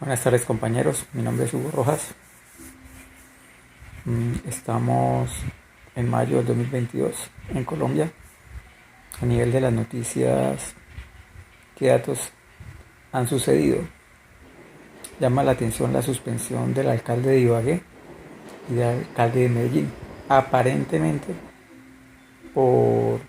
Buenas tardes compañeros, mi nombre es Hugo Rojas. Estamos en mayo del 2022 en Colombia. A nivel de las noticias, ¿qué datos han sucedido? Llama la atención la suspensión del alcalde de Ibagué y del alcalde de Medellín, aparentemente por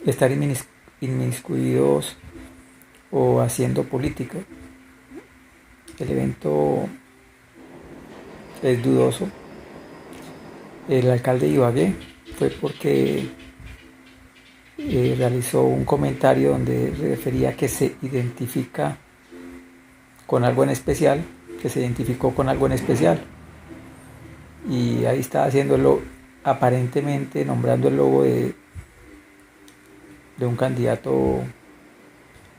estar inmiscuidos o haciendo política. El evento es dudoso. El alcalde de Ibagué fue porque realizó un comentario donde refería que se identifica con algo en especial, que se identificó con algo en especial. Y ahí está haciéndolo, aparentemente nombrando el logo de un candidato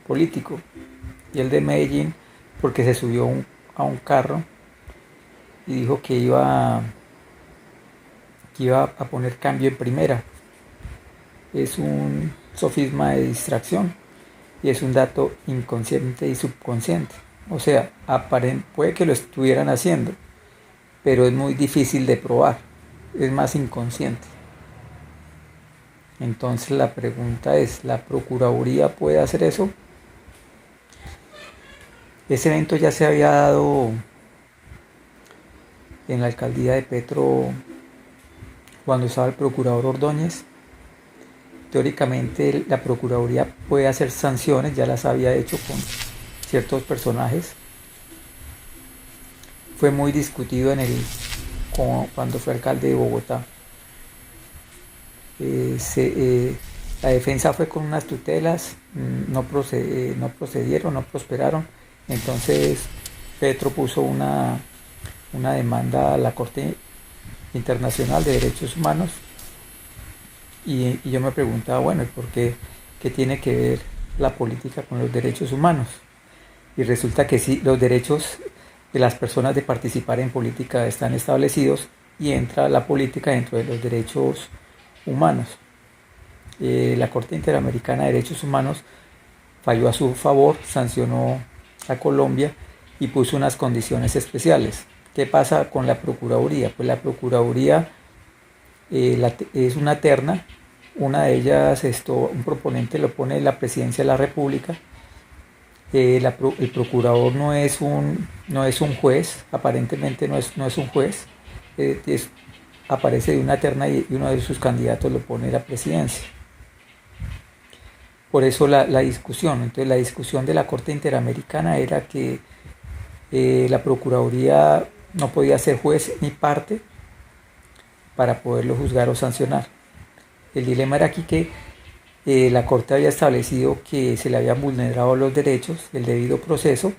político. Y el de Medellín porque se subió a un carro y dijo que iba a poner cambio en primera. Es un sofisma de distracción y es un dato inconsciente y subconsciente. O sea, puede que lo estuvieran haciendo, pero es muy difícil de probar, es más inconsciente. Entonces la pregunta es, ¿la Procuraduría puede hacer eso? Ese evento ya se había dado en la alcaldía de Petro cuando estaba el procurador Ordóñez. Teóricamente la Procuraduría puede hacer sanciones, ya las había hecho con ciertos personajes. Fue muy discutido cuando fue alcalde de Bogotá. La defensa fue con unas tutelas, no procedieron, no prosperaron. Entonces Petro puso una demanda a la Corte Internacional de Derechos Humanos y yo me preguntaba, bueno, ¿por qué tiene que ver la política con los derechos humanos? Y resulta que sí, los derechos de las personas de participar en política están establecidos y entra la política dentro de los derechos humanos. La Corte Interamericana de Derechos Humanos falló a su favor, sancionó a Colombia y puso unas condiciones especiales. ¿Qué pasa con la Procuraduría? Pues la Procuraduría es una terna, una de ellas, un proponente lo pone la Presidencia de la República. El procurador no es un juez, aparentemente no es un juez, aparece de una terna y uno de sus candidatos lo pone la presidencia. Por eso la discusión. Entonces la discusión de la Corte Interamericana era que la Procuraduría no podía ser juez ni parte para poderlo juzgar o sancionar. El dilema era aquí que la Corte había establecido que se le habían vulnerado los derechos, el debido proceso,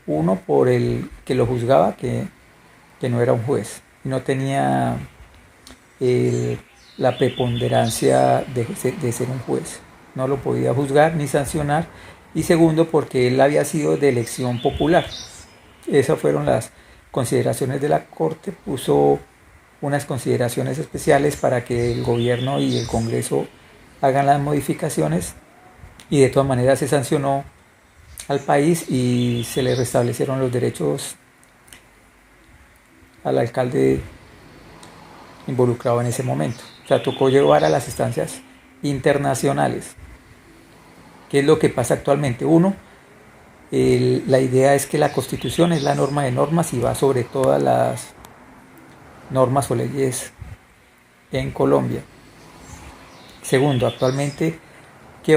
uno por el que lo juzgaba, que no era un juez, y no tenía la preponderancia de ser un juez, no lo podía juzgar ni sancionar, y segundo porque él había sido de elección popular. Esas fueron las consideraciones de la Corte. Puso unas consideraciones especiales para que el gobierno y el Congreso hagan las modificaciones y de todas maneras se sancionó al país y se le restablecieron los derechos al alcalde involucrado en ese momento. O sea, tocó llevar a las instancias internacionales. ¿Qué es lo que pasa actualmente? La idea es que la Constitución es la norma de normas y va sobre todas las normas o leyes en Colombia. Segundo, actualmente, ¿qué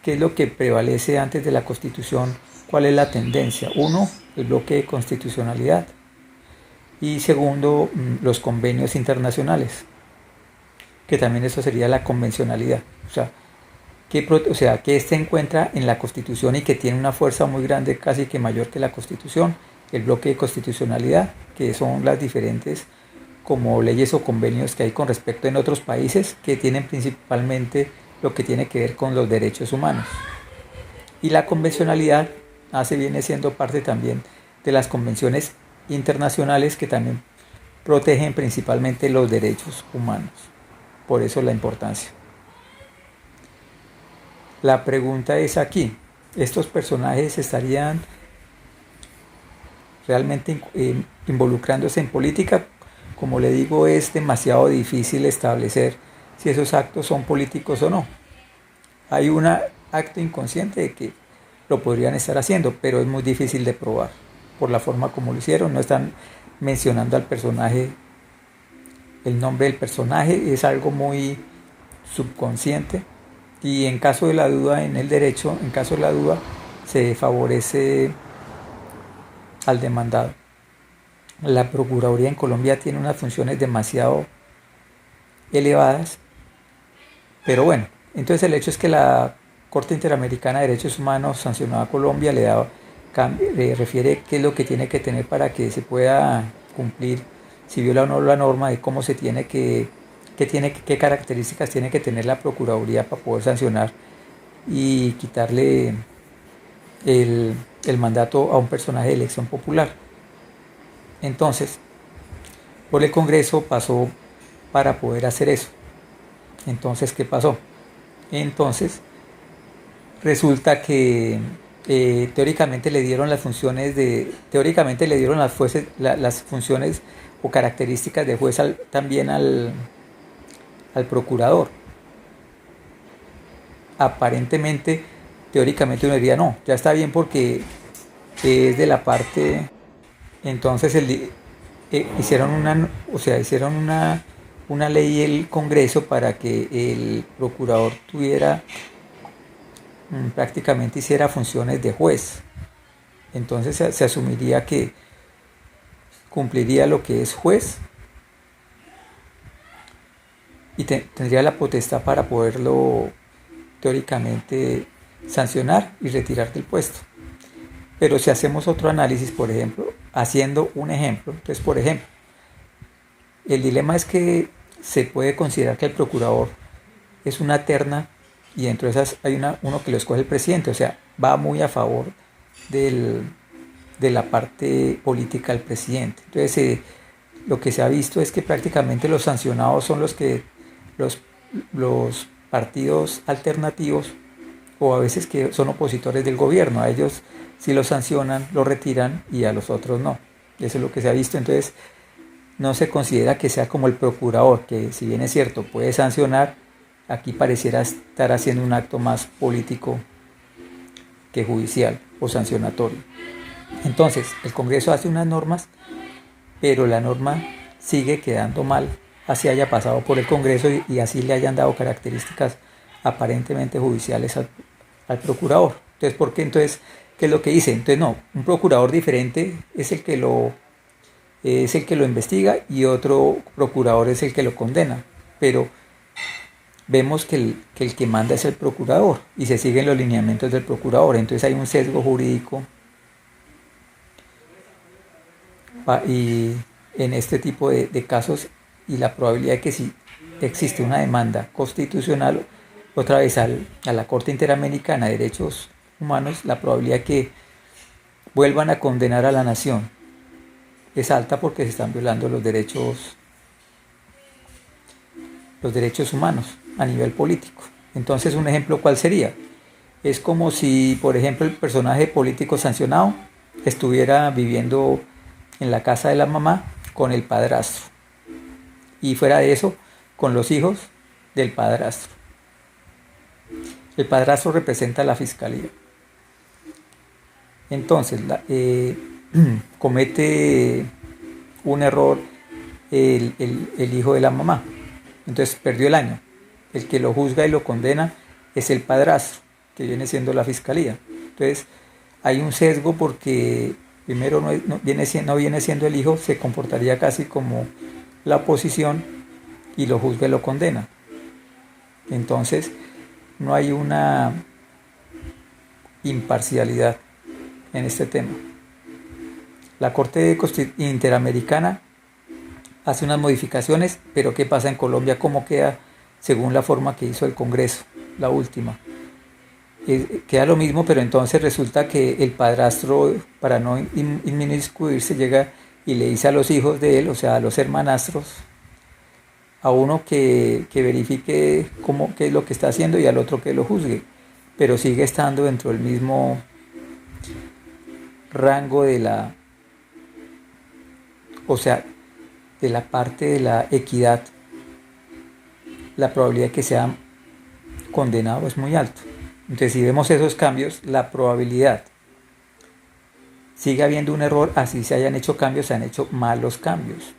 es lo que prevalece antes de la Constitución? ¿Cuál es la tendencia? Uno, el bloque de constitucionalidad. Y segundo, los convenios internacionales, que también eso sería la convencionalidad. O sea, que se encuentra en la Constitución y que tiene una fuerza muy grande, casi que mayor que la Constitución, el bloque de constitucionalidad, que son las diferentes como leyes o convenios que hay con respecto en otros países, que tienen principalmente lo que tiene que ver con los derechos humanos. Y la convencionalidad viene siendo parte también de las convenciones internacionales que también protegen principalmente los derechos humanos. Por eso la importancia. La pregunta es aquí, ¿estos personajes estarían realmente involucrándose en política, como le digo, es demasiado difícil establecer si esos actos son políticos o no. Hay un acto inconsciente de que lo podrían estar haciendo, pero es muy difícil de probar por la forma como lo hicieron. No están mencionando al personaje, el nombre del personaje es algo muy subconsciente, y en caso de la duda en el derecho, en caso de la duda, se favorece al demandado. La Procuraduría en Colombia tiene unas funciones demasiado elevadas, pero bueno, entonces el hecho es que la Corte Interamericana de Derechos Humanos sancionó a Colombia, le refiere qué es lo que tiene que tener para que se pueda cumplir, si viola o no la norma, de cómo se tiene qué características tiene que tener la Procuraduría para poder sancionar y quitarle el mandato a un personaje de elección popular. Entonces, por el Congreso pasó para poder hacer eso. Entonces, ¿qué pasó? Entonces, resulta que teóricamente le dieron las funciones las funciones o características de juez también al procurador. Aparentemente, teóricamente uno diría, no, ya está bien porque es de la parte. Entonces hicieron una ley el Congreso para que el procurador tuviera, prácticamente hiciera funciones de juez. Entonces se asumiría que cumpliría lo que es juez y tendría la potestad para poderlo teóricamente sancionar y retirar del puesto. Pero si hacemos otro análisis, por ejemplo, haciendo un ejemplo, entonces, por ejemplo, el dilema es que se puede considerar que el procurador es una terna y dentro de esas hay uno que lo escoge el presidente, o sea, va muy a favor de la parte política del presidente. Entonces, lo que se ha visto es que prácticamente los sancionados son los partidos alternativos, o a veces que son opositores del gobierno. A ellos sí los sancionan, los retiran, y a los otros no. Eso es lo que se ha visto. Entonces no se considera que sea como el procurador, que si bien es cierto puede sancionar, aquí pareciera estar haciendo un acto más político que judicial o sancionatorio. Entonces el Congreso hace unas normas, pero la norma sigue quedando mal, así haya pasado por el Congreso y así le hayan dado características aparentemente judiciales al procurador. Entonces, ¿por qué? Entonces, ¿qué es lo que dice? Entonces, no, un procurador diferente es el que lo investiga y otro procurador es el que lo condena. Pero vemos que el que manda es el procurador y se siguen los lineamientos del procurador. Entonces hay un sesgo jurídico y en este tipo de casos, y la probabilidad de que si existe una demanda constitucional otra vez a la Corte Interamericana de Derechos Humanos, la probabilidad de que vuelvan a condenar a la nación es alta porque se están violando los derechos humanos a nivel político. Entonces, un ejemplo, ¿cuál sería? Es como si, por ejemplo, el personaje político sancionado estuviera viviendo en la casa de la mamá con el padrastro, y fuera de eso, con los hijos del padrastro. El padrastro representa a la fiscalía. Entonces, comete un error el hijo de la mamá. Entonces perdió el año. El que lo juzga y lo condena es el padrastro, que viene siendo la fiscalía. Entonces hay un sesgo porque primero no viene siendo el hijo, se comportaría casi como la oposición y lo juzga y lo condena. Entonces no hay una imparcialidad en este tema. La Corte Interamericana hace unas modificaciones, pero ¿qué pasa en Colombia? ¿Cómo queda según la forma que hizo el Congreso, la última? Queda lo mismo, pero entonces resulta que el padrastro, para no inmiscuirse, llega y le dice a los hijos de él, o sea, a los hermanastros, a uno que verifique qué es lo que está haciendo y al otro que lo juzgue, pero sigue estando dentro del mismo rango de O sea, de la parte de la equidad, la probabilidad de que sea condenado es muy alto. Entonces, si vemos esos cambios, la probabilidad, sigue habiendo un error, así se hayan hecho cambios, se han hecho malos cambios.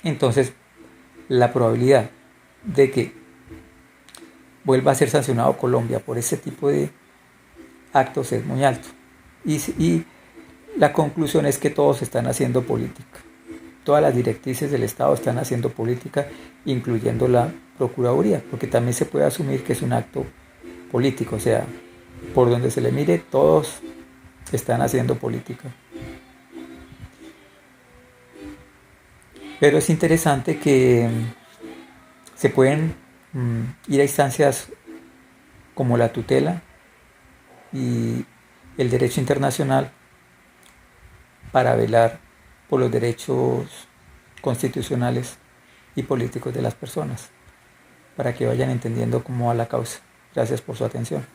Entonces, la probabilidad de que vuelva a ser sancionado Colombia por ese tipo de actos es muy alto. Y la conclusión es que todos están haciendo política. Todas las directrices del Estado están haciendo política, incluyendo la Procuraduría, porque también se puede asumir que es un acto político, o sea, por donde se le mire, todos están haciendo política. Pero es interesante que se pueden ir a instancias como la tutela y el derecho internacional para velar por los derechos constitucionales y políticos de las personas, para que vayan entendiendo cómo va la causa. Gracias por su atención.